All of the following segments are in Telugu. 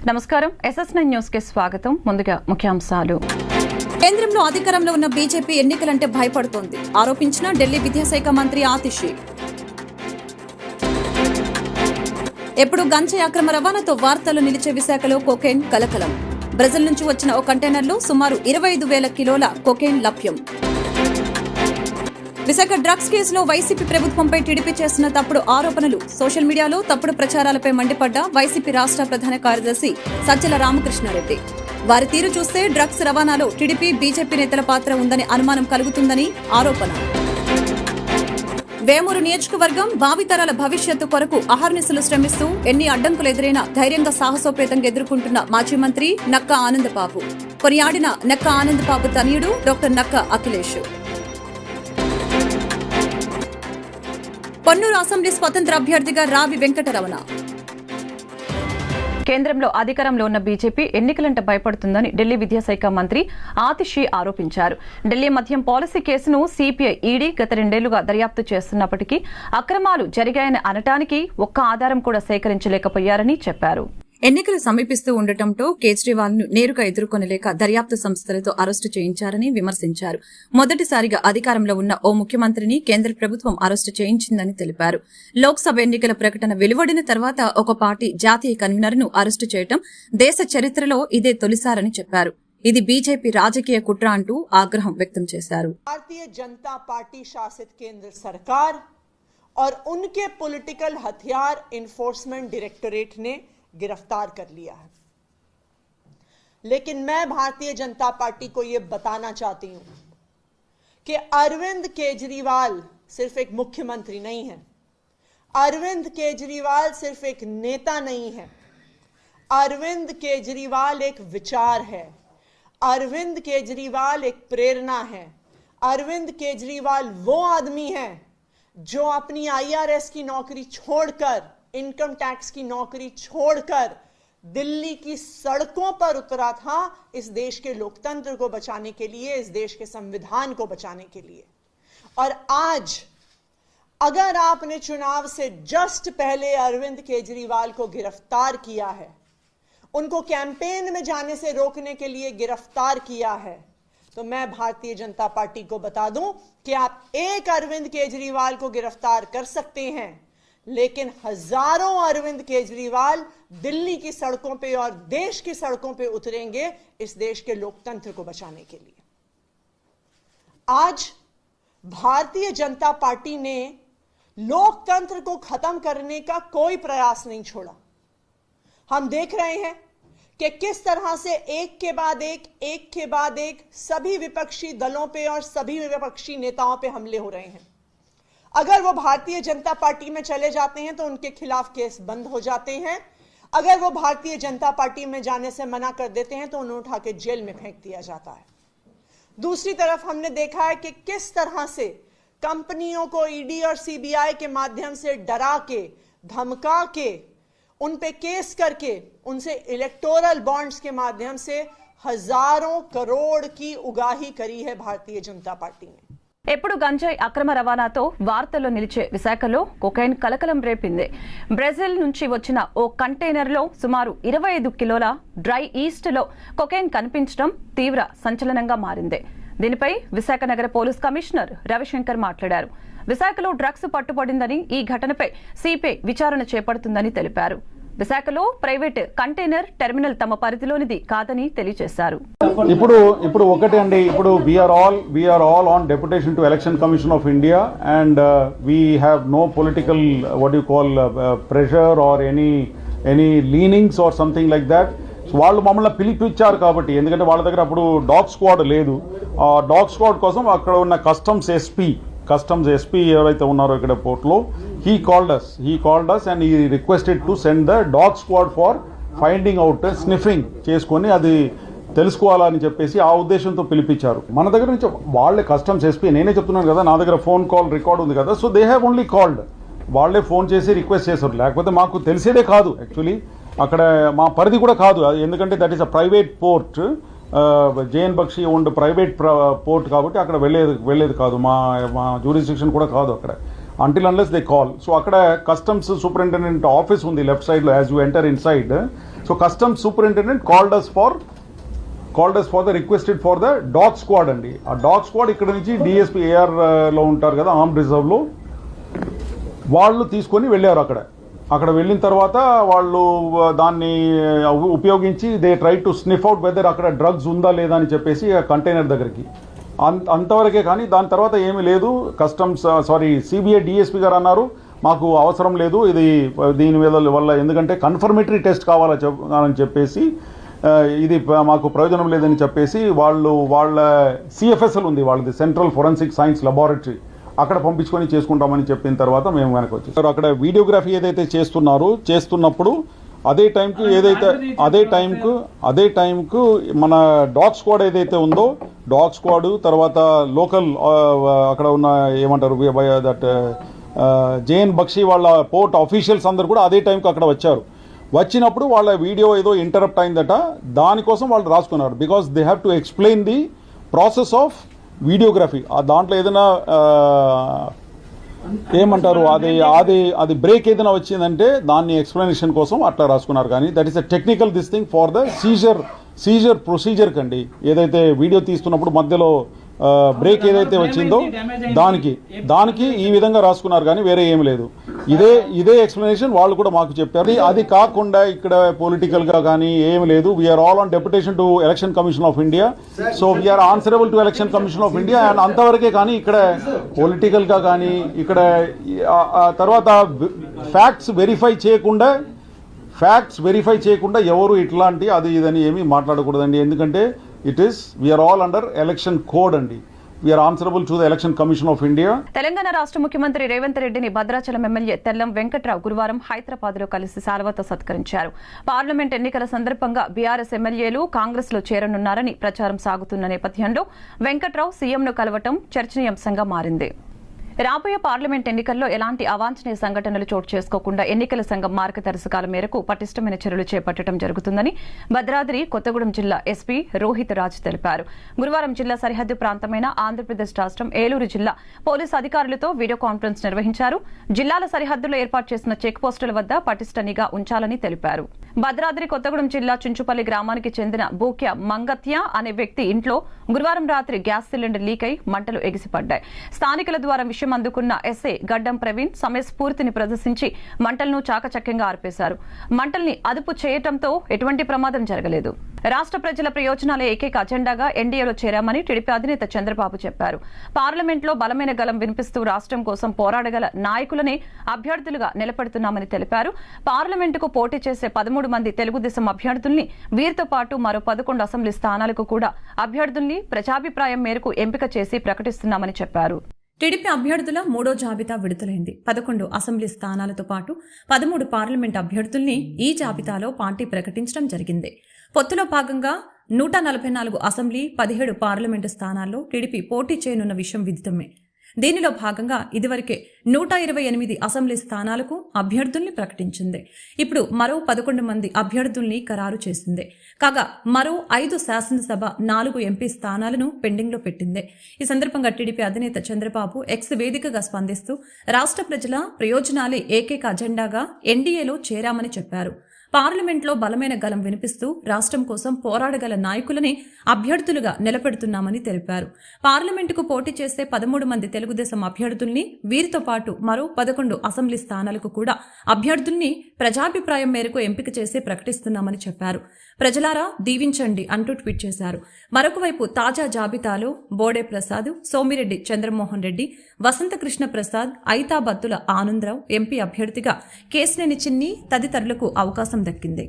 నమస్కారం SS9 న్యూస్ కి స్వాగతం. ముందుగా ముఖ్యాంశాలు. కేంద్రంలో అధికారంలో ఉన్న బీజేపీ ఎన్నికలంటే భయపడుతోంది ఆరోపించిన ఢిల్లీ విద్యాశాఖ మంత్రి ఆతిషి. ఎప్పుడు గంజాయి అక్రమ రవాణాతో వార్తలు నిలిచే విశాఖలో కొకైన్ కలకలం. బ్రెజిల్ నుంచి వచ్చిన ఓ కంటైనర్లో సుమారు 25,000 కిలోల కొకైన్ లభ్యం. విశాఖ డ్రగ్స్ కేసులో వైసీపీ ప్రభుత్వంపై టీడీపీ చేస్తున్న తప్పుడు ఆరోపణలు, సోషల్ మీడియాలో తప్పుడు ప్రచారాలపై మండిపడ్డ వైసీపీ రాష్ట్ర ప్రధాన కార్యదర్శి సజ్జల రామకృష్ణారెడ్డి. వారి తీరు చూస్తే డ్రగ్స్ రవాణాలో టీడీపీ బీజేపీ నేతల పాత్ర ఉందని అనుమానం కలుగుతుందని ఆరోపణ. వేమూరు నియోజకవర్గం భావితరాల భవిష్యత్తు కొరకు అహర్నిశలు శ్రమిస్తూ ఎన్ని అడ్డంకులు ఎదురైనా ధైర్యంగా సాహసోపేతంగా ఎదుర్కొంటున్న మాజీ మంత్రి నక్కా ఆనందబాబు. కొనియాడిన నక్కా ఆనందబాబు తనయుడు డాక్టర్ నక్కా అఖిలేష్. పొన్నూరు అసెంబ్లీ స్వతంత్ర అభ్యర్థిగా రావి వెంకటరమణ. కేంద్రంలో అధికారంలో ఉన్న బీజేపీ ఎన్నికలంటే భయపడుతుందని ఢిల్లీ విద్యాశాఖ మంత్రి ఆతిషి ఆరోపించారు. ఢిల్లీ మద్యం పాలసీ కేసును సిపిఐ ఈడీ గత 2 ఏళ్లుగా దర్యాప్తు చేస్తున్నప్పటికీ అక్రమాలు జరిగాయని అనటానికి ఒక్క ఆధారం కూడా సేకరించలేకపోయారని చెప్పారు. ఎన్నికలు సమీపిస్తూ ఉండటంతో కేజ్రీవాల్ ను నేరుగా ఎదుర్కొనలేక దర్యాప్తు సంస్థలతో అరెస్టు చేయించారని విమర్శించారు. మొదటిసారిగా అధికారంలో ఉన్న ఓ ముఖ్యమంత్రిని కేంద్ర ప్రభుత్వం అరెస్టు చేయించిందని తెలిపారు. లోక్సభ ఎన్నికల ప్రకటన వెలువడిన తర్వాత ఒక పార్టీ జాతీయ కన్వీనర్ ను అరెస్టు చేయడం దేశ చరిత్రలో ఇదే తొలిసారని చెప్పారు. ఇది బీజేపీ రాజకీయ కుట్ర అంటూ ఆగ్రహం వ్యక్తం చేశారు. भारतीय जनता पार्टी शासित केंद्र सरकार और उनके पॉलिटिकल हथियार इन्फोर्समेंट डायरेक्टोरेट ने गिरफ्तार कर लिया है, लेकिन मैं भारतीय जनता पार्टी को यह बताना चाहती हूं कि अरविंद केजरीवाल सिर्फ एक मुख्यमंत्री नहीं है, अरविंद केजरीवाल सिर्फ एक नेता नहीं है, अरविंद केजरीवाल एक विचार है, अरविंद केजरीवाल एक प्रेरणा है, अरविंद केजरीवाल वो आदमी है जो अपनी IRS की नौकरी छोड़कर, इनकम टैक्स की नौकरी छोड़कर दिल्ली की सड़कों पर उतरा था इस देश के लोकतंत्र को बचाने के लिए, इस देश के संविधान को बचाने के लिए। और आज अगर आपने चुनाव से जस्ट पहले अरविंद केजरीवाल को गिरफ्तार किया है, उनको कैंपेन में जाने से रोकने के लिए गिरफ्तार किया है, तो मैं भारतीय जनता पार्टी को बता दूं कि आप एक अरविंद केजरीवाल को गिरफ्तार कर सकते हैं, लेकिन हजारों अरविंद केजरीवाल दिल्ली की सड़कों पे और देश की सड़कों पे उतरेंगे इस देश के लोकतंत्र को बचाने के लिए। आज भारतीय जनता पार्टी ने लोकतंत्र को खत्म करने का कोई प्रयास नहीं छोड़ा। हम देख रहे हैं कि किस तरह से एक के बाद एक सभी विपक्षी दलों पे और सभी विपक्षी नेताओं पे हमले हो रहे हैं। अगर वो भारतीय जनता पार्टी में चले जाते हैं तो उनके खिलाफ केस बंद हो जाते हैं, अगर वो भारतीय जनता पार्टी में जाने से मना कर देते हैं तो उन्हें उठा के जेल में फेंक दिया जाता है। दूसरी तरफ हमने देखा है कि किस तरह से कंपनियों को ईडी और CBI के माध्यम से डरा के, धमका के, उन पे केस करके उनसे इलेक्टोरल बॉन्ड्स के माध्यम से हजारों करोड़ की उगाही करी है भारतीय जनता पार्टी ने। ఎప్పుడు గంజాయి అక్రమ రవాణాతో వార్తల్లో నిలిచే విశాఖలో కొకైన్ కలకలం రేపింది. బ్రెజిల్ నుంచి వచ్చిన ఓ కంటైనర్లో సుమారు 25 కిలోల డ్రై ఈస్ట్లో కొకైన్ కనిపించడం తీవ్ర సంచలనంగా మారింది. దీనిపై విశాఖ నగర పోలీస్ కమిషనర్ రవిశంకర్ మాట్లాడారు. విశాఖలో డ్రగ్స్ పట్టుబడిందని, ఈ ఘటనపై సిపిఐ విచారణ చేపడుతుందని తెలిపారు. విశాఖలో ప్రైవేట్ కంటైనర్ టెర్మినల్ తమ పరిధిలోనిది కాదని తెలియజేశారు. ఇప్పుడు ఒకటి అండి, ఇప్పుడు we are all on deputation to Election commission of India and we have no political what you call pressure or any leanings or something like that. వాళ్ళు మమ్మల్ని పిలిపించారు కాబట్టి, ఎందుకంటే వాళ్ళ దగ్గర అప్పుడు డాగ్ స్క్వాడ్ లేదు. ఆ డాగ్ స్క్వాడ్ కోసం అక్కడ ఉన్న కస్టమ్స్ ఎస్పీ ఎవరైతే ఉన్నారో ఇక్కడ పోర్ట్లో, he called us and he requested to send the dog squad for finding out, sniffing చేసుకొని అది తెలుసుకోవాలని చెప్పేసి ఆ ఉద్దేశంతో పిలిపించారు. మన దగ్గర నుంచి వాళ్ళే కస్టమ్స్ ఎస్పీ, నేనే చెప్తున్నాను కదా, నా దగ్గర ఫోన్ కాల్ రికార్డ్ ఉంది కదా, so they have only called. వాళ్ళే ఫోన్ చేసి రిక్వెస్ట్ చేశారు, లేకపోతే మాకు తెలిసేదే కాదు. యాక్చువల్లీ అక్కడ మా పరిధి కూడా కాదు, ఎందుకంటే that is a private port, జేఎన్ బక్షి ఓన్డ్ ప్రైవేట్ పోర్ట్ కాబట్టి అక్కడ వెళ్ళేది కాదు, మా జ్యూరిస్డిక్షన్ కూడా కాదు అక్కడ. until unless they call. So akkada customs superintendent office undi left side lo as you enter inside, So customs superintendent called us for the requested for the dog squad అండి. ఆ డాగ్ స్క్వాడ్ ఇక్కడ నుంచి డిఎస్పీ ఏఆర్ లో ఉంటారు కదా, ఆర్మ్ రిజర్వ్ లో, వాళ్ళు తీసుకొని వెళ్ళారు. అక్కడ వెళ్ళిన తర్వాత వాళ్ళు దాన్ని ఉపయోగించి they try to sniff out whether అక్కడ డ్రగ్స్ ఉందా లేదా అని చెప్పేసి కంటైనర్ దగ్గరికి, అంతవరకే. కానీ దాని తర్వాత ఏమీ లేదు. సిబిఐ డిఎస్పీ గారు అన్నారు మాకు అవసరం లేదు ఇది, దీని వల్ల ఎందుకంటే కన్ఫర్మేటరీ టెస్ట్ కావాలని చెప్పేసి ఇది మాకు ప్రయోజనం లేదని చెప్పేసి వాళ్ళ సిఎఫ్ఎస్ఎల్ ఉంది, వాళ్ళది సెంట్రల్ ఫోరెన్సిక్ సైన్స్ లెబారెటరీ, అక్కడ పంపించుకొని చేసుకుంటామని చెప్పిన తర్వాత మేము వెనక్కి వచ్చేసారు. అక్కడ వీడియోగ్రఫీ ఏదైతే చేస్తున్నప్పుడు అదే టైంకు మన డాగ్ స్క్వాడ్ ఏదైతే ఉందో, డాగ్ స్క్వాడ్ తర్వాత లోకల్ అక్కడ ఉన్న ఏమంటారు దట్ జేఎన్ బక్షి వాళ్ళ పోర్ట్ ఆఫీషియల్స్ అందరు కూడా అదే టైంకి అక్కడ వచ్చారు. వచ్చినప్పుడు వాళ్ళ వీడియో ఏదో ఇంటరప్ట్ అయిందట, దానికోసం వాళ్ళు రాసుకున్నారు. Because they have to explain the process of videography. దాంట్లో ఏదైనా ఏమంటారు అది బ్రేక్ ఏదైనా వచ్చిందంటే దాన్ని ఎక్స్ప్లెనేషన్ కోసం అట్లా రాసుకున్నారు. కానీ that is a technical this thing for the seizure procedure కండి. ఏదైతే వీడియో తీస్తున్నప్పుడు మధ్యలో బ్రేక్ ఏదైతే వచ్చిందో దానికి ఈ విధంగా రాసుకున్నారు, కానీ వేరే ఏమి లేదు. ఇదే ఎక్స్ప్లెనేషన్ వాళ్ళు కూడా మాకు చెప్పారు. అది కాకుండా ఇక్కడ పొలిటికల్ గా కానీ ఏమి లేదు. We are all on deputation to Election commission of India, so we are answerable to Election commission of India and అంతవరకే. కానీ ఇక్కడ పొలిటికల్ గా కానీ ఇక్కడ తర్వాత ఫ్యాక్ట్స్ వెరిఫై చేయకుండా ఎవరు ఇట్లాంటి అది ఇదని ఏమీ మాట్లాడకూడదండి. ఎందుకంటే we are all under election code అండి. We are answerable to the election commission of India. Telangana రాష్ట్ర ముఖ్యమంత్రి రేవంత్ రెడ్డిని భద్రాచలం ఎమ్మెల్యే తెల్లం వెంకట్రావు గురువారం హైదరాబాద్ లో కలిసి శాలువాతో సత్కరించారు. పార్లమెంట్ ఎన్నికల సందర్భంగా బీఆర్ఎస్ ఎమ్మెల్యేలు కాంగ్రెస్ లో చేరనున్నారని ప్రచారం సాగుతున్న నేపథ్యంలో వెంకట్రావు సీఎంను కలవటం చర్చనీయాంశంగా మారింది. రాబోయే పార్లమెంట్ ఎన్నికల్లో ఎలాంటి అవాంఛనీయ సంఘటనలు చోటు చేసుకోకుండా ఎన్నికల సంఘం మార్గదర్శకాల మేరకు పటిష్టమైన చర్యలు చేపట్టడం జరుగుతుందని భద్రాద్రి కొత్తగూడెం జిల్లా ఎస్పీ రోహిత్ రాజ్ తెలిపారు. గురువారం జిల్లా సరిహద్దు ప్రాంతమైన ఆంధ్రప్రదేశ్ రాష్ట్రం ఏలూరు జిల్లా పోలీసు అధికారులతో వీడియో కాన్ఫరెన్స్ నిర్వహించారు. జిల్లాల సరిహద్దులో ఏర్పాటు చేసిన చెక్ పోస్టుల వద్ద పటిష్ట నిఘా ఉంచాలని తెలిపారు. భద్రాద్రి కొత్తగూడెం జిల్లా చుంచుపల్లి గ్రామానికి చెందిన బూక్య మంగత్య అనే వ్యక్తి ఇంట్లో గురువారం రాత్రి గ్యాస్ సిలిండర్ లీక్ అయి మంటలు ఎగిసిపడ్డాయి. స్థానికుల ద్వారా విషయం అందుకున్న ఎస్ఐ గడ్డం ప్రవీణ్ సమయస్ఫూర్తిని ప్రదర్శించి మంటలను చాకచక్యంగా ఆర్పేశారు. మంటల్ని అదుపు చేయడంతో ఎటువంటి ప్రమాదం జరగలేదు. రాష్ట్ర ప్రజల ప్రయోజనాలే ఏకైక అజెండాగా ఎన్డీఏలో చేరామని టీడీపీ అధినేత చంద్రబాబు చెప్పారు. పార్లమెంట్లో బలమైన గలం వినిపిస్తూ రాష్ట్రం కోసం పోరాడగల నాయకులనే అభ్యర్థులుగా నిలబెడుతున్నామని తెలిపారు. పార్లమెంటుకు పోటీ చేసే 13 మంది తెలుగుదేశం అభ్యర్థుల్ని, వీరితో పాటు మరో 11 అసెంబ్లీ స్థానాలకు కూడా అభ్యర్థుల్ని ప్రజాభిప్రాయం మేరకు ఎంపిక చేసి ప్రకటిస్తున్నామని చెప్పారు. టీడీపీ అభ్యర్థుల 3వ జాబితా విడుదలైంది. 11 అసెంబ్లీ స్థానాలతో పాటు 13 పార్లమెంట్ అభ్యర్థుల్ని ఈ జాబితాలో పార్టీ ప్రకటించడం జరిగింది. పొత్తులో భాగంగా 144 అసెంబ్లీ, 17 పార్లమెంటు స్థానాల్లో టీడీపీ పోటీ చేయనున్న విషయం విదితమే. దీనిలో భాగంగా ఇదివరకే 128 అసెంబ్లీ స్థానాలకు అభ్యర్థుల్ని ప్రకటించింది. ఇప్పుడు మరో 11 మంది అభ్యర్థుల్ని ఖరారు చేసింది. కాగా మరో 5 శాసనసభ, 4 ఎంపీ స్థానాలను పెండింగ్లో పెట్టింది. ఈ సందర్భంగా టీడీపీ అధినేత చంద్రబాబు ఎక్స్ వేదికగా స్పందిస్తూ రాష్ట్ర ప్రజల ప్రయోజనాలే ఏకైక అజెండాగా ఎన్డీఏలో చేరామని చెప్పారు. పార్లమెంట్లో బలమైన గలం వినిపిస్తూ రాష్ట్రం కోసం పోరాడగల నాయకులని అభ్యర్థులుగా నిలబెడుతున్నామని తెలిపారు. పార్లమెంటుకు పోటీ చేసే 13 మంది తెలుగుదేశం అభ్యర్థుల్ని, వీరితో పాటు మరో 11 అసెంబ్లీ స్థానాలకు కూడా అభ్యర్థుల్ని ప్రజాభిప్రాయం మేరకు ఎంపిక చేసి ప్రకటిస్తున్నామని చెప్పారు. ప్రజలారా దీవించండి అంటూ ట్వీట్ చేశారు. మరొక వైపు తాజా జాబితాలో బోడే ప్రసాద్, సోమిరెడ్డి చంద్రమోహన్ రెడ్డి, వసంతకృష్ణ ప్రసాద్, ఐతాబత్తుల ఆనందరావు ఎంపీ అభ్యర్థిగా, కేశినేని చిన్ని తదితరులకు అవకాశం దక్కింది.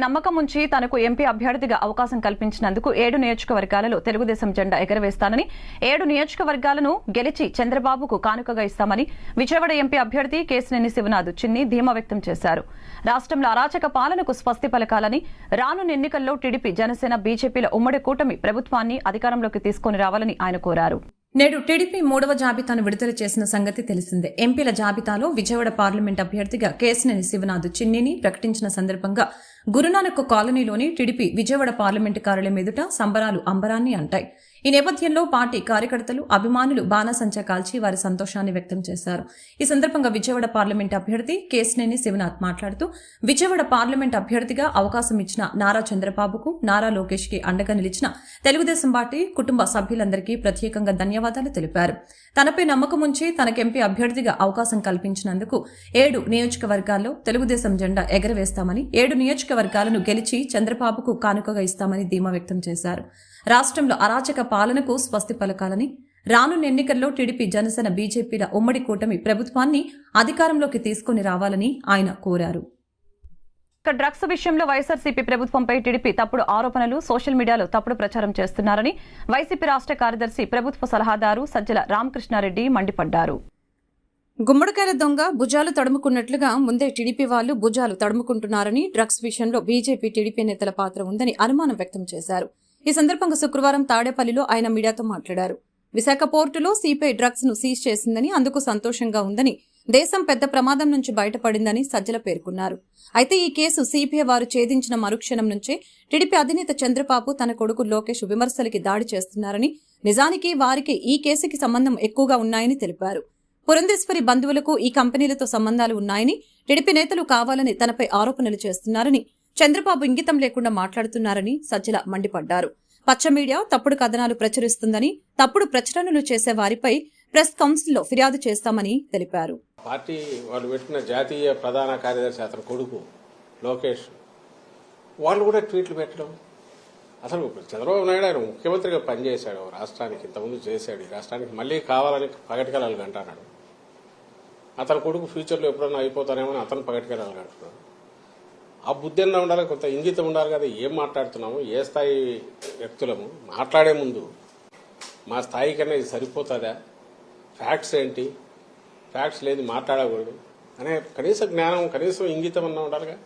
నమ్మకం ఉంచి తనకు ఎంపీ అభ్యర్థిగా అవకాశం కల్పించినందుకు 7 నియోజకవర్గాలలో తెలుగుదేశం జెండా ఎగరవేస్తానని, 7 నియోజకవర్గాలను గెలిచి చంద్రబాబుకు కానుకగా ఇస్తామని విజయవాడ ఎంపీ అభ్యర్థి కేశినేని శివనాథ్ చిన్ని ధీమా వ్యక్తం చేశారు. రాష్ట్రంలో అరాచక పాలనకు స్వస్తి పలకాలని, రానున్న ఎన్నికల్లో టీడీపీ, జనసేన, బీజేపీల ఉమ్మడి కూటమి ప్రభుత్వాన్ని అధికారంలోకి తీసుకుని రావాలని ఆయన కోరారు. నేడు టీడీపీ 3వ జాబితాను విడుదల చేసిన సంగతి తెలిసిందే. ఎంపీల జాబితాలో విజయవాడ పార్లమెంట్ అభ్యర్థిగా కేశినేని శివనాథ్ చిన్నిని ప్రకటించిన సందర్భంగా గురునానక్ కాలనీలోని టీడీపీ విజయవాడ పార్లమెంటు కార్యాలయం ఎదుట సంబరాలు అంబరాన్ని అంటాయి. ఈ నేపథ్యంలో పార్టీ కార్యకర్తలు, అభిమానులు బాణాసంచా కాల్చి వారి సంతోషాన్ని వ్యక్తం చేశారు. ఈ సందర్భంగా విజయవాడ పార్లమెంట్ అభ్యర్థి కేశినేని శివనాథ్ మాట్లాడుతూ విజయవాడ పార్లమెంట్ అభ్యర్థిగా అవకాశం ఇచ్చిన నారా చంద్రబాబుకు, నారా లోకేష్ కి అండగా నిలిచిన తెలుగుదేశం పార్టీ కుటుంబ సభ్యులందరికీ ప్రత్యేకంగా ధన్యవాదాలు తెలిపారు. తనపై నమ్మకం ఉంచి తనకు ఎంపీ అభ్యర్థిగా అవకాశం కల్పించినందుకు 7 నియోజకవర్గాల్లో తెలుగుదేశం జెండా ఎగరవేస్తామని, 7 నియోజకవర్గాలను గెలిచి చంద్రబాబుకు కానుకగా ఇస్తామని ధీమా వ్యక్తం చేశారు. రాష్ట్రంలో అరాచక పాలనకు స్వస్తి పలకాలని, రానున్న ఎన్నికల్లో టీడీపీ, జనసేన, బీజేపీల ఉమ్మడి కూటమి ప్రభుత్వాన్ని అధికారంలోకి తీసుకుని రావాలని ఆయన కోరారు. ఇక డ్రగ్స్ విషయంలో వైఎస్ఆర్సీపీ ప్రభుత్వంపై టీడీపీ తప్పుడు ఆరోపణలు, సోషల్ మీడియాలో తప్పుడు ప్రచారం చేస్తున్నారని వైసీపీ రాష్ట్ర కార్యదర్శి, ప్రభుత్వ సలహాదారు సజ్జల రామకృష్ణారెడ్డి మండిపడ్డారు. గుమ్మడికాయల దొంగ భుజాలు తడుముకున్నట్లుగా ముందే టీడీపీ వాళ్లు భుజాలు తడుముకుంటున్నారని, డ్రగ్స్ విషయంలో బీజేపీ, టీడీపీ నేతల పాత్ర ఉందని అనుమానం వ్యక్తం చేశారు. ఈ సందర్భంగా శుక్రవారం తాడేపల్లిలో ఆయన మీడియాతో మాట్లాడారు. విశాఖ పోర్టులో సిపిఐ డ్రగ్స్ ను సీజ్ చేసిందని, అందుకు సంతోషంగా ఉందని, దేశం పెద్ద ప్రమాదం నుంచి బయటపడిందని సజ్జల పేర్కొన్నారు. అయితే ఈ కేసు సిపిఐ వారు ఛేదించిన మరుక్షణం నుంచే టీడీపీ అధినేత చంద్రబాబు తన కొడుకు లోకేష్ విమర్శలకి దాడి చేస్తున్నారని, నిజానికి వారికి ఈ కేసుకి సంబంధం ఎక్కువగా ఉన్నాయని తెలిపారు. పురంధేశ్వరి బంధువులకు ఈ కంపెనీలతో సంబంధాలు ఉన్నాయని, టీడీపీ నేతలు కావాలని తనపై ఆరోపణలు చేస్తున్నారని, చంద్రబాబు ఇంగితం లేకుండా మాట్లాడుతున్నారని సజ్జల మండిపడ్డారు. పచ్చ మీడియా తప్పుడు కథనాలు ప్రచురిస్తుందని, తప్పుడు ప్రచురణలు చేసే వారిపై ప్రెస్ కౌన్సిల్లో ఫిర్యాదు చేస్తామని తెలిపారు. పార్టీ వాళ్ళు పెట్టిన జాతీయ ప్రధాన కార్యదర్శి అతని కొడుకు లోకేష్ వాళ్ళు కూడా ట్వీట్లు పెట్టడం, అసలు చంద్రబాబు నాయుడు ఆయన ముఖ్యమంత్రిగా పనిచేశాడు రాష్ట్రానికి, ఇంతకుముందు చేశాడు, ఈ రాష్ట్రానికి మళ్ళీ కావాలని పగటికెళ్ళాలి అంటున్నాడు. అతని కొడుకు ఫ్యూచర్లో ఎప్పుడన్నా అయిపోతానేమో అతను పగటికెళ్ళాలి అంటున్నాడు. ఆ బుద్ధి అన్నా ఉండాలి, కొంత ఇంగితం ఉండాలి కదా. ఏం మాట్లాడుతున్నాము, ఏ స్థాయి వ్యక్తులము, మాట్లాడే ముందు మా స్థాయి కన్నా ఇది సరిపోతుందా, ఫ్యాక్ట్స్ ఏంటి, ఫ్యాక్ట్స్ లేదు మాట్లాడకూడదు అనే కనీస జ్ఞానం, కనీసం ఇంగితం అన్నా ఉండాలిగా.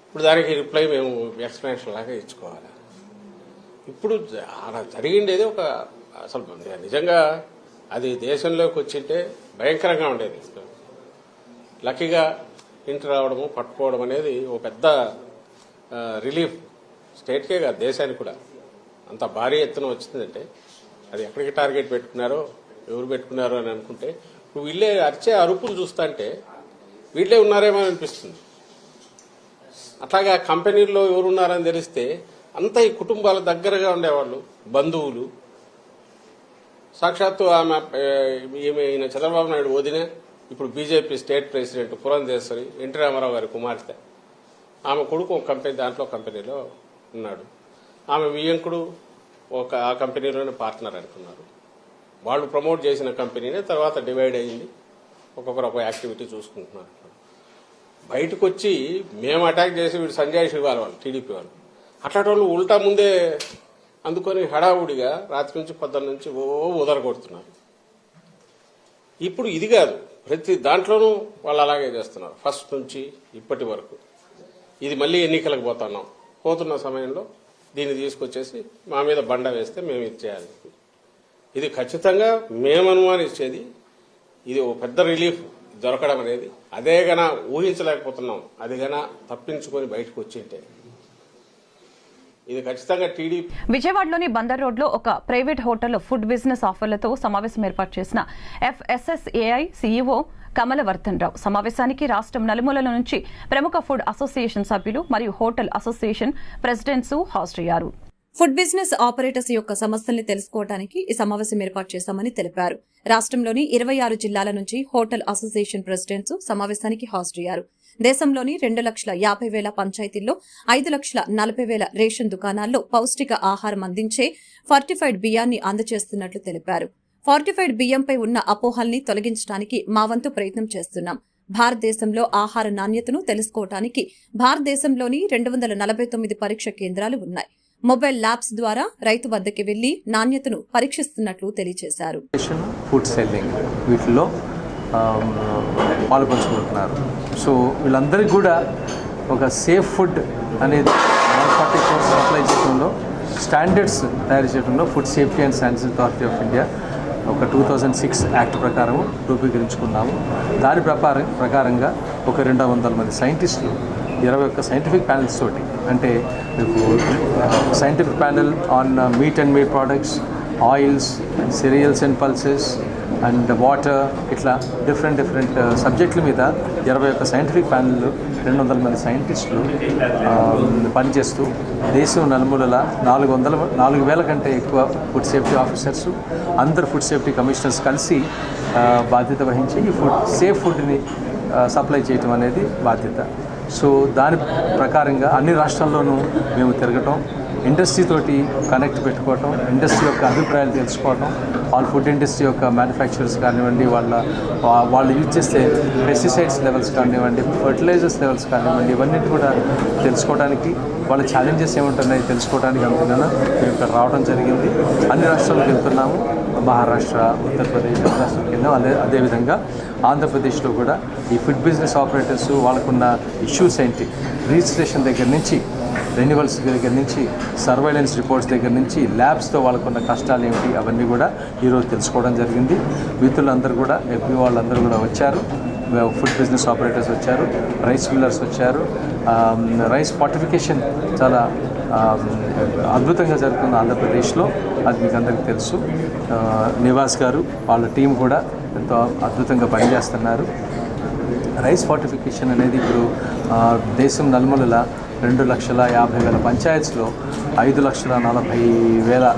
ఇప్పుడు దానికి రిప్లై మేము ఎక్స్ప్లెనేషన్ లాగా ఇచ్చుకోవాలి. ఇప్పుడు అలా జరిగిండేది ఒక అసలు నిజంగా అది దేశంలోకి వచ్చింటే భయంకరంగా ఉండేది. లక్కీగా ఇంటి రావడము, పట్టుకోవడం అనేది ఒక పెద్ద రిలీఫ్ స్టేట్కే కాదు దేశానికి కూడా. అంత భారీ ఎత్తున వచ్చిందంటే అది ఎక్కడికి టార్గెట్ పెట్టుకున్నారో, ఎవరు పెట్టుకున్నారో అని అనుకుంటే ఇప్పుడు వీళ్ళే అరిచే అరుపులు చూస్తుంటే వీళ్ళే ఉన్నారేమో అనిపిస్తుంది. అట్లాగే ఆ కంపెనీల్లో ఎవరున్నారని తెలిస్తే అంతా ఈ కుటుంబాల దగ్గరగా ఉండేవాళ్ళు, బంధువులు. సాక్షాత్తు ఆమె ఈయన చంద్రబాబు నాయుడు వదిన, ఇప్పుడు BJP state president Purandeswari, N T Rama Rao గారి కుమార్తె, ఆమె కొడుకు ఒక కంపెనీ, దాంట్లో కంపెనీలో ఉన్నాడు. ఆమె వియ్యంకుడు ఆ కంపెనీలోనే పార్ట్నర్ అనుకున్నారు. వాళ్ళు ప్రమోట్ చేసిన కంపెనీనే తర్వాత డివైడ్ అయ్యింది, ఒక్కొక్కరు ఒక యాక్టివిటీ చూసుకుంటున్నారు. బయటకు వచ్చి మేము అటాక్ చేసి వీడు సంజయ్ శివాల్ వాళ్ళు టీడీపీ వాళ్ళు అట్లాంటి వాళ్ళు ఉల్టా ముందే అందుకొని హడావుడిగా రాత్రి నుంచి పొద్దున్న నుంచి ఉదరగొడుతున్నారు. ఇప్పుడు ఇది కాదు, ప్రతి దాంట్లోనూ వాళ్ళు అలాగే చేస్తున్నారు ఫస్ట్ నుంచి ఇప్పటి వరకు. ఇది మళ్ళీ ఎన్నికలకు పోతున్న సమయంలో దీన్ని తీసుకొచ్చేసి మా మీద బండ వేస్తే మేము ఇచ్చేయాలి. ఇది ఖచ్చితంగా మేము అనుమానించేది. ఇది ఒక పెద్ద రిలీఫ్ దొరకడం అనేది. అదే గన ఊహించలేకపోతున్నాం. అది గన తప్పించుకొని బయటకు వచ్చింటే ఇది ఖచ్చితంగా టీడీపీ. విజయవాడలోని బందర్ రోడ్ లో ఒక ప్రైవేట్ హోటల్లో ఫుడ్ బిజినెస్ ఆఫర్లతో సమావేశం ఏర్పాటు చేసిన FSSAI CEO కమలవర్ధన్ రావు సమావేశానికి రాష్ట్రం నలుమూలల నుంచి ప్రముఖ ఫుడ్ అసోసియేషన్ సభ్యులు మరియు హోటల్ అసోసియేషన్ ప్రెసిడెంట్స్ హాజరయ్యారు. ఫుడ్ బిజినెస్ ఆపరేటర్స్ యొక్క సమస్యల్ని తెలుసుకోవడానికి ఈ సమావేశం ఏర్పాటు చేశామని తెలిపారు. రాష్ట్రంలోని 26 జిల్లాల నుంచి హోటల్ అసోసియేషన్ ప్రెసిడెంట్స్ సమావేశానికి హాజరయ్యారు. దేశంలోని 2,50,000 పంచాయతీల్లో 5,40,000 రేషన్ దుకాణాల్లో పౌష్టిక ఆహారం అందించే ఫర్టిఫైడ్ బియ్యాన్ని అందజేస్తున్నట్లు తెలిపారు. ఫార్టిఫైడ్ బియ్యంపై ఉన్న అపోహల్ని తొలగించడానికి మా వంతు ప్రయత్నం చేస్తున్నాం. భారతదేశంలో ఆహార నాణ్యతను తెలుసుకోవడానికి భారతదేశంలోని 249 పరీక్ష కేంద్రాలు ఉన్నాయి. మొబైల్ ల్యాబ్స్ ద్వారా రైతు వద్దకి వెళ్లి నాణ్యతను పరీక్షిస్తున్నట్లు తెలియజేశారు. ఫుడ్ సెల్లింగ్ వీటిలో పాల్పంచుకుంటున్నారు. సో వీళ్ళందరికీ కూడా ఒక సేఫ్ ఫుడ్ అనేది 140 crores సప్లై చేయడంలో, స్టాండర్డ్స్ తయారు చేయడంలో food safety and standards authority of India ఒక 2006 యాక్ట్ ప్రకారం రూపీకరించుకున్నాము. దాని ప్రకారంగా ఒక 200 మంది సైంటిస్టులు 21 సైంటిఫిక్ ప్యానెల్స్ తోటి, అంటే మీకు scientific panel on meet and meet products, oils, cereals and pulses and water, ఇట్లా డిఫరెంట్ సబ్జెక్టుల మీద 21 సైంటిఫిక్ ప్యానెల్, 200 మంది సైంటిస్టులు పనిచేస్తూ దేశం నలుమూలల 4,000 కంటే ఎక్కువ ఫుడ్ సేఫ్టీ ఆఫీసర్స్, అందరు ఫుడ్ సేఫ్టీ కమిషనర్స్ కలిసి బాధ్యత వహించి ఈ సేఫ్ ఫుడ్ని సప్లై చేయటం అనేది బాధ్యత. సో దాని ప్రకారంగా అన్ని రాష్ట్రాల్లోనూ మేము తిరగటం, ఇండస్ట్రీ తోటి కనెక్ట్ పెట్టుకోవటం, ఇండస్ట్రీ యొక్క అభిప్రాయాలు తెలుసుకోవటం, వాళ్ళ ఫుడ్ ఇండస్ట్రీ యొక్క మ్యానుఫ్యాక్చరర్స్ కానివ్వండి, వాళ్ళు యూజ్ చేసే పెస్టిసైడ్స్ లెవెల్స్ కానివ్వండి, ఫర్టిలైజర్స్ లెవెల్స్ కానివ్వండి, ఇవన్నిటి కూడా తెలుసుకోవడానికి, వాళ్ళ ఛాలెంజెస్ ఏముంటున్నాయి తెలుసుకోవడానికి అనుకున్నాను మేము ఇక్కడ రావడం జరిగింది. అన్ని రాష్ట్రాలకు వెళ్తున్నాము, మహారాష్ట్ర, ఉత్తరప్రదేశ్ రాష్ట్రాలకు వెళ్ళాం. అదేవిధంగా ఆంధ్రప్రదేశ్లో కూడా ఈ ఫుడ్ బిజినెస్ ఆపరేటర్స్ వాళ్ళకున్న ఇష్యూస్ ఏంటి, రిజిస్ట్రేషన్ దగ్గర నుంచి, రెన్యువల్స్ దగ్గర నుంచి, సర్వైలెన్స్ రిపోర్ట్స్ దగ్గర నుంచి, ల్యాబ్స్తో వాళ్ళకున్న కష్టాలు ఏమిటి, అవన్నీ కూడా ఈరోజు తెలుసుకోవడం జరిగింది. మిత్రులందరూ కూడా, ఎంపీ వాళ్ళందరూ కూడా వచ్చారు, ఫుడ్ బిజినెస్ ఆపరేటర్స్ వచ్చారు, రైస్ మిల్లర్స్ వచ్చారు. రైస్ ఫార్టిఫికేషన్ చాలా అద్భుతంగా జరుగుతుంది ఆంధ్రప్రదేశ్లో, అది మీకు అందరికీ తెలుసు. నివాస్ గారు వాళ్ళ టీం కూడా ఎంతో అద్భుతంగా పనిచేస్తున్నారు. రైస్ ఫార్టిఫికేషన్ అనేది ఇప్పుడు దేశం నలుమూలల 2,50,000 పంచాయత్స్లో 5,40,000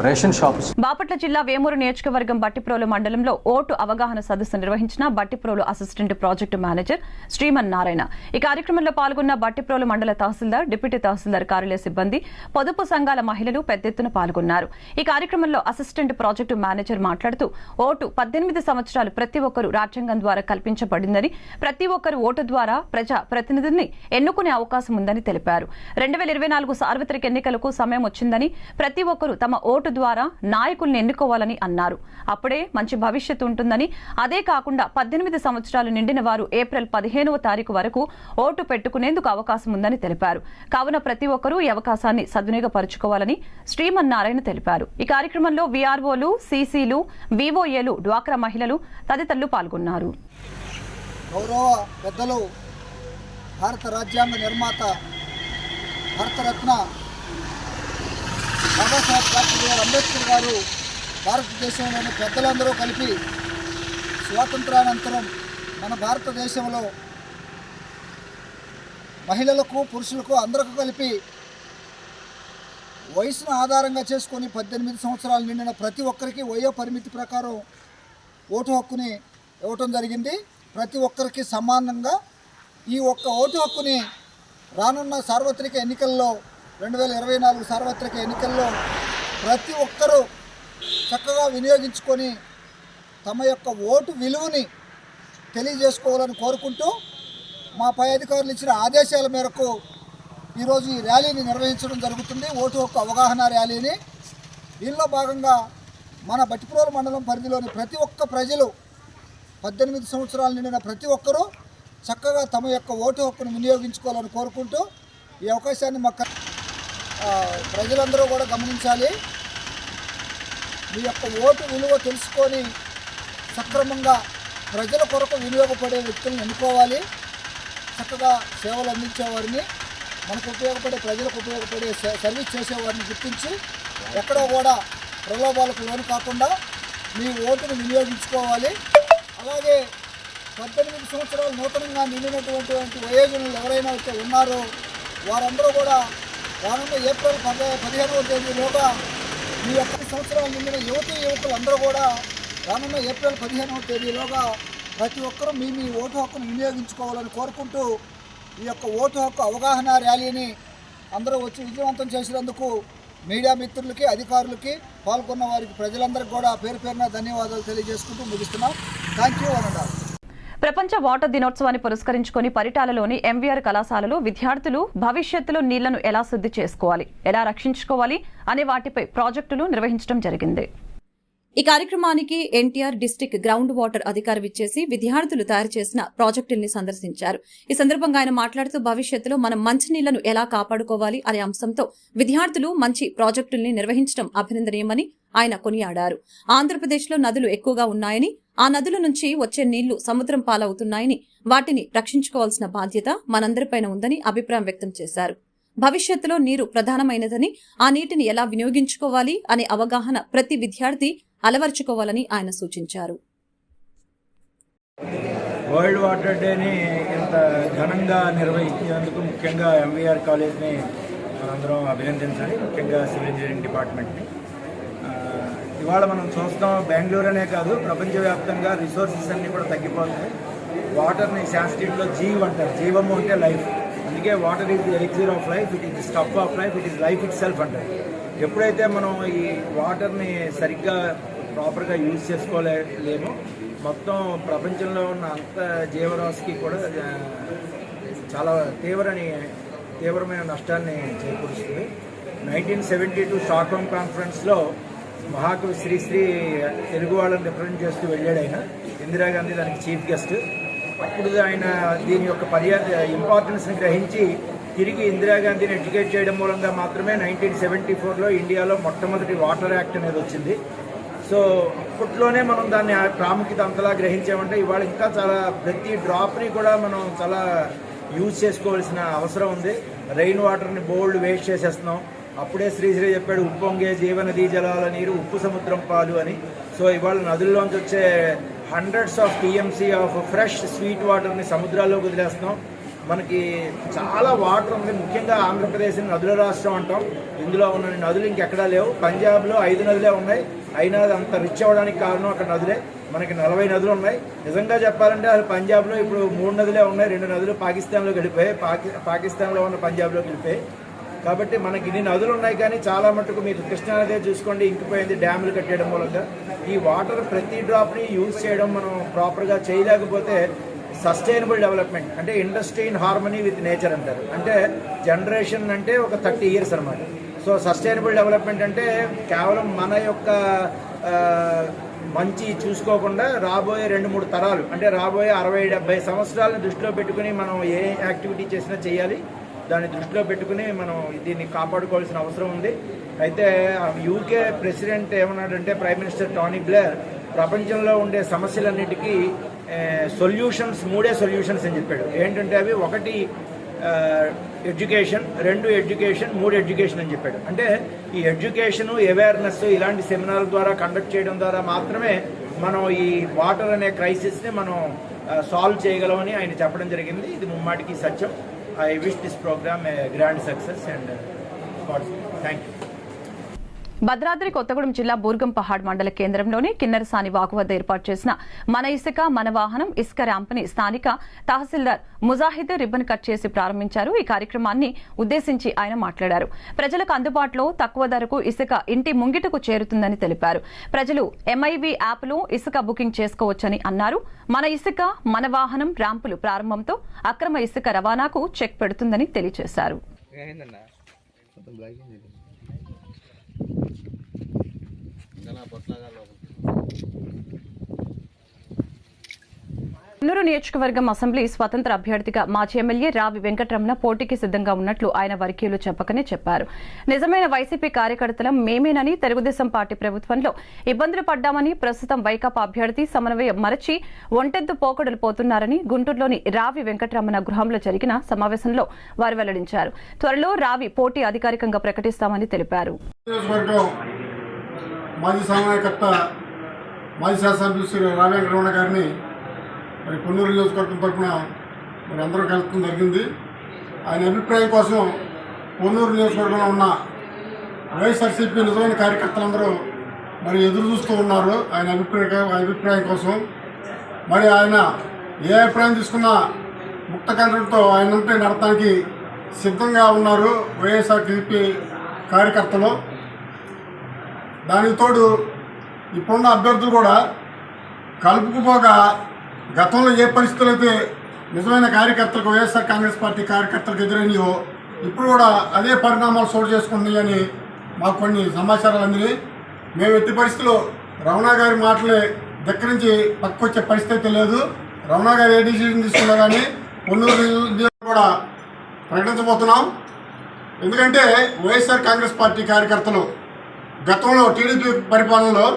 రేషన్ షాప్స్. బాపట్ల జిల్లా వేమూరు నియోజకవర్గం బట్టిప్రోలు మండలంలో ఓటు అవగాహన సదస్సు నిర్వహించిన Bhattiprolu assistant project manager Shriman Narayana. ఈ కార్యక్రమంలో పాల్గొన్న బట్టిప్రోలు మండల తహసీల్దార్, డిప్యూటీ తహసీల్దార్ కార్యాలయ సిబ్బంది, పొదుపు సంఘాల మహిళలు పెద్ద ఎత్తున పాల్గొన్నారు. ఈ కార్యక్రమంలో అసిస్టెంట్ ప్రాజెక్టు మేనేజర్ మాట్లాడుతూ ఓటు 18 సంవత్సరాలు ప్రతి ఒక్కరూ రాజ్యాంగం ద్వారా కల్పించబడిందని, ప్రతి ఒక్కరు ఓటు ద్వారా ప్రజా ప్రతినిధుల్ని ఎన్నుకునే అవకాశం ఉందని తెలిపారు. 2024 సార్వత్రిక ఎన్నికలకు సమయం వచ్చిందని, ప్రతి ఒక్కరూ తమ ఓటు ద్వారా నాయకుల్ని ఎన్నుకోవాలని అన్నారు. అప్పుడే మంచి భవిష్యత్తు ఉంటుందని, అదే కాకుండా 18 సంవత్సరాలు నిండిన వారు ఏప్రిల్ 15వ తారీఖు వరకు ఓటు పెట్టుకునేందుకు అవకాశం ఉందని తెలిపారు. కావున ప్రతి ఒక్కరూ ఈ అవకాశాన్ని సద్వినియోగపరుచుకోవాలని శ్రీమన్నారాయణ తెలిపారు. ఈ కార్యక్రమంలో వీఆర్ఓలు, సీసీలు, వీఓఏలు, డ్వాక్రా మహిళలు తదితరులు పాల్గొన్నారు. గౌరవ పెద్దలు, భారత రాజ్యాంగ నిర్మాత, భారతరత్న బాబాసాహెబ్ డాక్టర్ అంబేద్కర్ గారు భారతదేశంలోని పెద్దలందరూ కలిపి స్వాతంత్రానంతరం మన భారతదేశంలో మహిళలకు, పురుషులకు అందరికీ కలిపి వయసును ఆధారంగా చేసుకొని 18 సంవత్సరాలు నిండిన ప్రతి ఒక్కరికి వయో పరిమితి ప్రకారం ఓటు హక్కుని ఇవ్వటం జరిగింది. ప్రతి ఒక్కరికి సమానంగా ఈ ఒక్క ఓటు హక్కుని రానున్న సార్వత్రిక ఎన్నికల్లో, 2024 సార్వత్రిక ఎన్నికల్లో ప్రతి ఒక్కరూ చక్కగా వినియోగించుకొని తమ యొక్క ఓటు విలువని తెలియజేసుకోవాలని కోరుకుంటూ, మా పై అధికారులు ఇచ్చిన ఆదేశాల మేరకు ఈరోజు ఈ ర్యాలీని నిర్వహించడం జరుగుతుంది, ఓటు హక్కు అవగాహన ర్యాలీని. దీనిలో భాగంగా మన బట్టిప్రోలు మండలం పరిధిలోని ప్రతి ఒక్క ప్రజలు, 18 సంవత్సరాలు నిండిన ప్రతి ఒక్కరూ చక్కగా తమ యొక్క ఓటు హక్కును వినియోగించుకోవాలని కోరుకుంటూ, ఈ అవకాశాన్ని మాకు ప్రజలందరూ కూడా గమనించాలి. మీ యొక్క ఓటు విలువ తెలుసుకొని సక్రమంగా ప్రజల కొరకు వినియోగపడే వ్యక్తులను ఎన్నుకోవాలి. చక్కగా సేవలు అందించేవారిని, మనకు ఉపయోగపడే, ప్రజలకు ఉపయోగపడే సర్వీస్ చేసేవారిని గుర్తించి ఎక్కడో కూడా ప్రలోభాలకు లోను కాకుండా మీ ఓటును వినియోగించుకోవాలి. అలాగే 18 సంవత్సరాలు నూతనంగా నిండినటువంటి వయోజనులు ఎవరైనా అయితే ఉన్నారో వారందరూ కూడా రానున్న ఏప్రిల్ 15వ తేదీలోగా మీ యొక్క సంవత్సరాలు నిండిన యువకులు అందరూ కూడా రానున్న ఏప్రిల్ 15వ తేదీలోగా ప్రతి ఒక్కరూ మీ ఓటు హక్కును వినియోగించుకోవాలని కోరుకుంటూ, ఈ యొక్క ఓటు హక్కు అవగాహన ర్యాలీని అందరూ వచ్చి విజయవంతం చేసినందుకు మీడియా మిత్రులకి, అధికారులకి, పాల్గొన్న వారికి, ప్రజలందరికీ కూడా పేరు పేరున ధన్యవాదాలు తెలియజేసుకుంటూ ముగిస్తున్నాం. థ్యాంక్ యూ అన్నారు. ప్రపంచ వాటర్ దినోత్సవాన్ని పురస్కరించుకొని పరిటాలలోని ఎంవీఆర్ కళాశాలలో విద్యార్థులు భవిష్యత్తులో నీళ్లను ఎలా శుద్ధి చేసుకోవాలి, ఎలా రక్షించుకోవాలి అనే వాటిపై ప్రాజెక్టులు నిర్వహించడం జరిగింది. ఈ కార్యక్రమానికి ఎన్టీఆర్ డిస్టిక్ గ్రౌండ్ వాటర్ అధికారి విచ్చేసి విద్యార్థులు తయారు చేసిన ప్రాజెక్టుల్ని సందర్శించారు. ఈ సందర్భంగా ఆయన మాట్లాడుతూ భవిష్యత్తులో మనం మంచినీళ్లను ఎలా కాపాడుకోవాలి అనే అంశంతో విద్యార్థులు మంచి ప్రాజెక్టుల్ని నిర్వహించడం అభినందనీయమని ఆయన కొనియాడారు. ఆంధ్రప్రదేశ్లో నదులు ఎక్కువగా ఉన్నాయని, ఆ నదుల నుంచి వచ్చే నీళ్లు సముద్రం పాలవుతున్నాయని వాటిని రక్షించుకోవాల్సిన బాధ్యత మనందరిపైన ఉందని అభిప్రాయం వ్యక్తం చేశారు. భవిష్యత్తులో నీరు ప్రధానమైనదని, ఆ నీటిని ఎలా వినియోగించుకోవాలి అనే అవగాహన ప్రతి విద్యార్థి అలవర్చుకోవాలని ఆయన సూచించారు. వరల్డ్ వాటర్ డేని ఇంత ఘనంగా నిర్వహించినందుకు ముఖ్యంగా ఎంవీఆర్ కాలేజ్ని మనందరం అభినందించాలి, ముఖ్యంగా సివిల్ ఇంజనీరింగ్ డిపార్ట్మెంట్ని. ఇవాళ మనం చూస్తాం, బెంగళూరు అనే కాదు ప్రపంచవ్యాప్తంగా రిసోర్సెస్ అన్నీ కూడా తగ్గిపోతున్నాయి. వాటర్ని సాంస్క్రిట్లో జీవ్ అంటారు, జీవము అంటే లైఫ్. అందుకే water is the elixir of life, it is the stuff of life, it is life itself అంటారు. ఎప్పుడైతే మనం ఈ వాటర్ని సరిగ్గా ప్రాపర్గా యూజ్ చేసుకోలేమో మొత్తం ప్రపంచంలో ఉన్న అంత జీవరాశికి కూడా చాలా తీవ్రమైన నష్టాన్ని చేకూరుస్తుంది. 1972 స్టాక్హోమ్ కాన్ఫరెన్స్లో మహాకవి శ్రీశ్రీ తెలుగు వాళ్ళని రిప్రజెంట్ చేస్తూ వెళ్ళాడు ఆయన. ఇందిరాగాంధీ దానికి చీఫ్ గెస్ట్. అప్పుడు ఆయన దీని యొక్క ఇంపార్టెన్స్ని గ్రహించి తిరిగి ఇందిరాగాంధీని ఎడ్యుకేట్ చేయడం మూలంగా మాత్రమే 1974లో ఇండియాలో మొట్టమొదటి వాటర్ యాక్ట్ అనేది వచ్చింది. సో అప్పట్లోనే మనం దాన్ని ప్రాముఖ్యత అంతలా గ్రహించామంటే ఇవాళ ఇంకా చాలా ప్రతి డ్రాప్ని కూడా మనం చాలా యూజ్ చేసుకోవాల్సిన అవసరం ఉంది. రెయిన్ వాటర్ని బోల్డ్ వేస్ట్ చేసేస్తున్నాం. అప్పుడే శ్రీశ్రీ చెప్పాడు, ఉప్పొంగే జీవనదీ జలాల నీరు ఉప్పు సముద్రం పాలు అని. సో ఇవాళ నదుల్లోంచి వచ్చే hundreds of TMC of fresh sweet వాటర్ని సముద్రాల్లోకి వదిలేస్తున్నాం. మనకి చాలా వాటర్ ఉంది. ముఖ్యంగా ఆంధ్రప్రదేశ్ని నదుల రాష్ట్రం అంటాం. ఇందులో ఉన్న నదులు ఇంకెక్కడా లేవు. పంజాబ్లో 5 నదులే ఉన్నాయి. అయినా అంత రిచ్ అవ్వడానికి కారణం అక్కడ నదులే. మనకి 40 నదులు ఉన్నాయి. నిజంగా చెప్పాలంటే అసలు పంజాబ్లో ఇప్పుడు 3 నదులే ఉన్నాయి. 2 నదులు పాకిస్తాన్లో గడిపోయాయి, పాకిస్తాన్లో ఉన్న పంజాబ్లో గడిపోయాయి. కాబట్టి మనకి ఇన్ని నదులు ఉన్నాయి, కానీ చాలా మటుకు మీరు కృష్ణానదే చూసుకోండి, ఇంకిపోయింది డ్యాములు కట్టేయడం మూలంగా. ఈ వాటర్ ప్రతి డ్రాప్ని యూజ్ చేయడం మనం ప్రాపర్గా చేయలేకపోతే సస్టైనబుల్ డెవలప్మెంట్ అంటే industry in harmony with nature అంటారు. అంటే జనరేషన్ అంటే ఒక 30 ఇయర్స్ అనమాట. సో సస్టైనబుల్ డెవలప్మెంట్ అంటే కేవలం మన యొక్క మంచి చూసుకోకుండా రాబోయే 2-3 తరాలు అంటే రాబోయే 60-70 సంవత్సరాలను దృష్టిలో పెట్టుకుని మనం ఏ యాక్టివిటీ చేసినా చేయాలి. దాన్ని దృష్టిలో పెట్టుకుని మనం దీన్ని కాపాడుకోవాల్సిన అవసరం ఉంది. అయితే యూకే ప్రెసిడెంట్ ఏమన్నాడంటే, ప్రైమ్ మినిస్టర్ టోనీ బ్లేర్ ప్రపంచంలో ఉండే సమస్యలన్నిటికీ సొల్యూషన్స్ 3 సొల్యూషన్స్ అని చెప్పాడు. ఏంటంటే అవి 1 ఎడ్యుకేషన్, 2 ఎడ్యుకేషన్, 3 ఎడ్యుకేషన్ అని చెప్పాడు. అంటే ఈ ఎడ్యుకేషను, అవేర్నెస్ ఇలాంటి సెమినార్ల ద్వారా కండక్ట్ చేయడం ద్వారా మాత్రమే మనం ఈ వాటర్ అనే క్రైసిస్ని మనం సాల్వ్ చేయగలమని ఆయన చెప్పడం జరిగింది. ఇది ముమ్మాటికి సత్యం. I wish this program a grand success and thank you. Bhadradri Kothagudem జిల్లా బూర్గం పహాడ్ మండల కేంద్రంలోని కిన్నెరసాని వాగు వద్ద ఏర్పాటు చేసిన మన ఇసుక మన వాహనం ఇసుక ర్యాంపుని స్థానిక తహసీల్దార్ ముజాహిద్ రిబ్బన్ కట్ చేసి ప్రారంభించారు. ఈ కార్యక్రమాన్ని ఉద్దేశించి ఆయన మాట్లాడారు. ప్రజలకు అందుబాటులో తక్కువ ధరకు ఇసుక ఇంటి ముంగిటకు చేరుతుందని తెలిపారు. ప్రజలు MIV యాప్లో ఇసుక బుకింగ్ చేసుకోవచ్చని అన్నారు. మన ఇసుక మన వాహనం ర్యాంపులు ప్రారంభంతో అక్రమ ఇసుక రవాణాకు చెక్ పెడుతుందని తెలియజేశారు. కన్నూరు నియోజకవర్గం అసెంబ్లీ స్వతంత్ర అభ్యర్థిగా మాజీ ఎమ్మెల్యే రావి వెంకటరమణ పోటీకి సిద్ధంగా ఉన్నట్లు ఆయన వర్గీయులు చెప్పకనే చెప్పారు. నిజమైన వైసీపీ కార్యకర్తలం మేమేనని, తెలుగుదేశం పార్టీ ప్రభుత్వంలో ఇబ్బందులు పడ్డామని, ప్రస్తుతం వైకాపా అభ్యర్థి సమన్వయం మరచి ఒంటెద్దు పోకడలు పోతున్నారని గుంటూరులోని రావి వెంకటరమణ గృహంలో జరిగిన సమావేశంలో వారు వెల్లడించారు. త్వరలో రావి పోటీ అధికారికంగా ప్రకటిస్తామని తెలిపారు. మాజీ సమన్వయకర్త మాజీ శాసనసభ్యులు శ్రీ రావి వెంకటరమణ గారిని మరి కొన్నూరు నియోజకవర్గం తరఫున మరి అందరూ కలపడం జరిగింది. ఆయన అభిప్రాయం కోసం కొన్నూరు నియోజకవర్గంలో ఉన్న వైఎస్ఆర్సీపీ నిజమైన కార్యకర్తలందరూ మరి ఎదురు చూస్తూ ఉన్నారు ఆయన అభిప్రాయం కోసం. మరి ఆయన ఏ అభిప్రాయం తీసుకున్నా ముక్త కంఠంతో ఆయనంటే నడటానికి సిద్ధంగా ఉన్నారు వైఎస్ఆర్సీపీ కార్యకర్తలు. దానికి తోడు ఇప్పుడున్న అభ్యర్థులు కూడా కలుపుకుపోగా గతంలో ఏ పరిస్థితులు అయితే నిజమైన కార్యకర్తలకు వైఎస్ఆర్ కాంగ్రెస్ పార్టీ కార్యకర్తలకు ఎదురైనాయో ఇప్పుడు కూడా అదే పరిణామాలు చోటు చేసుకుంది అని మాకు కొన్ని సమాచారాలు అందినాయి. మేము ఎట్టి పరిస్థితుల్లో రమణ గారి మాటలే దగ్గర నుంచి పక్కొచ్చే పరిస్థితి లేదు. రమణ గారు ఏ డిసిజన్ తీసుకున్నా కానీ కొన్నూరు కూడా ప్రకటించబోతున్నాం. ఎందుకంటే వైఎస్ఆర్ కాంగ్రెస్ పార్టీ కార్యకర్తలు గతంలో టీడీపీ పరిపాలనలో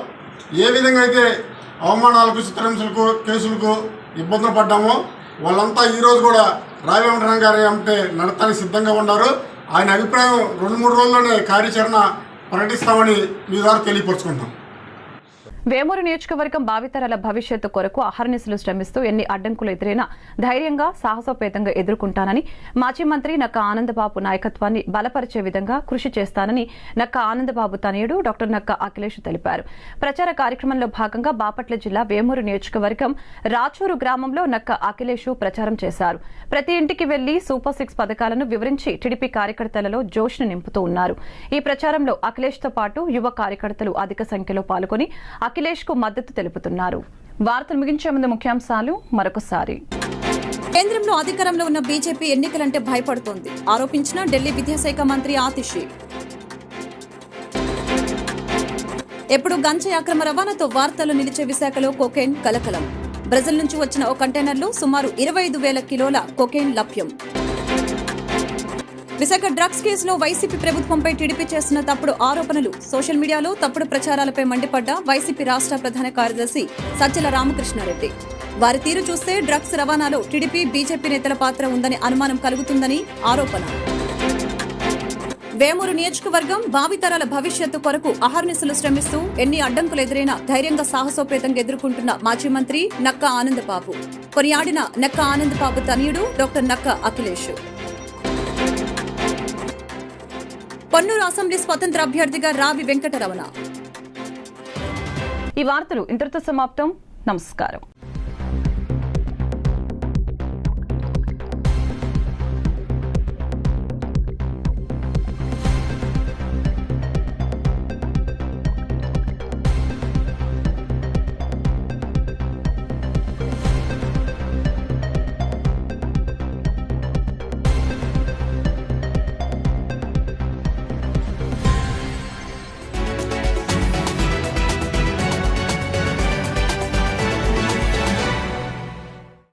ఏ విధంగా అయితే అవమానాలకు, చిత్రహింసలకు, కేసులకు ఇబ్బందులు పడ్డామో వాళ్ళంతా ఈరోజు కూడా రావి వెంకటరమణ గారు అంటే నడతానికి సిద్ధంగా ఉన్నారు. ఆయన అభిప్రాయం 2-3 రోజుల్లోనే కార్యాచరణ ప్రకటిస్తామని మీ ద్వారా తెలియపరుచుకుంటాం. వేమూరు నియోజకవర్గం భావితరాల భవిష్యత్తు కొరకు అహర్నిశలు శ్రమిస్తూ ఎన్ని అడ్డంకులు ఎదురైనా ధైర్యంగా, సాహసోపేతంగా ఎదుర్కొంటానని మాజీ మంత్రి నక్కా ఆనందబాబు నాయకత్వాన్ని బలపరిచే విధంగా కృషి చేస్తానని నక్కా ఆనందబాబు తనయుడు డాక్టర్ నక్కా అఖిలేష్ తెలిపారు. ప్రచార కార్యక్రమంలో భాగంగా బాపట్ల జిల్లా వేమూరు నియోజకవర్గం రాచూరు గ్రామంలో నక్కా అఖిలేష్ ప్రచారం చేశారు. ప్రతి ఇంటికి వెళ్లి సూపర్ 6 పథకాలను వివరించి టీడీపీ కార్యకర్తలలో జోష్ను నింపుతూ ఉన్నారు. ఈ ప్రచారంలో అఖిలేష్ తో పాటు యువ కార్యకర్తలు అధిక సంఖ్యలో పాల్గొని అఖిలేష్ కు మద్దతు తెలుపుతున్నారు. వార్తలు ముగించే ముందు ముఖ్యాంశాలు మరొకసారి. కేంద్రంలో అధికారంలో ఉన్న బీజేపీ ఎన్నికలంటే భయపడుతోంది ఆరోపించిన ఢిల్లీ విద్యాశాఖ మంత్రి ఆతిషి. ఎప్పుడు గంజాయి అక్రమ రవాణాతో వార్తల్లో నిలిచే విశాఖలో కొకైన్ కలకలం. బ్రెజిల్ నుంచి వచ్చిన ఓ కంటైనర్లో సుమారు 25,000 కిలోల కొకైన్ లభ్యం. విశాఖ డ్రగ్స్ కేసులో వైసీపీ ప్రభుత్వంపై టీడీపీ చేస్తున్న తప్పుడు ఆరోపణలు, సోషల్ మీడియాలో తప్పుడు ప్రచారాలపై మండిపడ్డ వైసీపీ రాష్ట్ర ప్రధాన కార్యదర్శి సజ్జల రామకృష్ణారెడ్డి. వారి తీరు చూస్తే డ్రగ్స్ రవాణాలో టీడీపీ, బీజేపీ నేతల పాత్ర ఉందని అనుమానం కలుగుతుందని ఆరోపణ. వేమూరు నియోజకవర్గం భావితరాల భవిష్యత్తు కొరకు అహర్నిశలు శ్రమిస్తూ ఎన్ని అడ్డంకులు ఎదురైనా ధైర్యంగా, సాహసోపేతంగా ఎదుర్కొంటున్న మాజీ మంత్రి నక్కా ఆనందబాబు. కొనియాడిన నక్కా ఆనందబాబు తనయుడు డాక్టర్ నక్కా అఖిలేష్. పొన్నూరు అసెంబ్లీ స్వతంత్ర అభ్యర్థిగా రావి వెంకటరమణ. ఈ వార్తలు ఇంతటితో సమాప్తం. నమస్కారం.